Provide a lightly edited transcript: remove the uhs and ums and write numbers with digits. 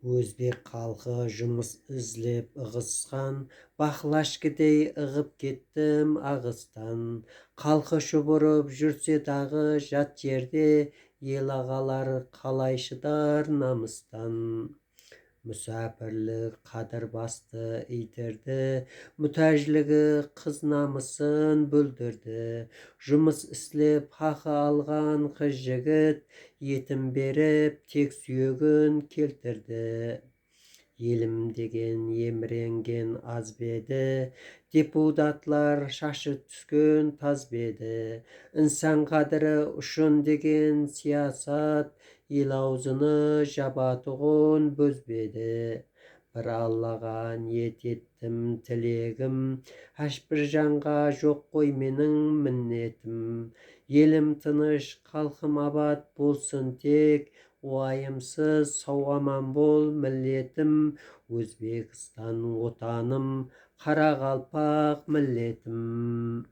Өзбек халқы жұмыс ізлеп ығысқан, бақлашкедей ығып кеттім ағыстан. Халқы шұбырып жүрсе дағы жат жерде, ел ағалар қалай шыдар намыстан. Мүсәпірлік қадір басты итерді, мүтәжлігі қыз намысын бүлдірді. Жұмыс істеп хақы алған қыз жігіт, етім беріп тек сүйегін келтірді. Елім деген еміренген аз беді, депутатлар шашы түскен таз беді. Інсан қадірі ұшын деген сиясат, ел аузыны жабатұғын бөзбеді. Бір Аллаға ниет еттім тілегім, бір жанға жоқ қой менің міннетім. Елім тыныш, халқым абат болсын тек, уайымсыз сау аман бол миллетім. Өзбекстан отаным, Қарақалпақ миллетім.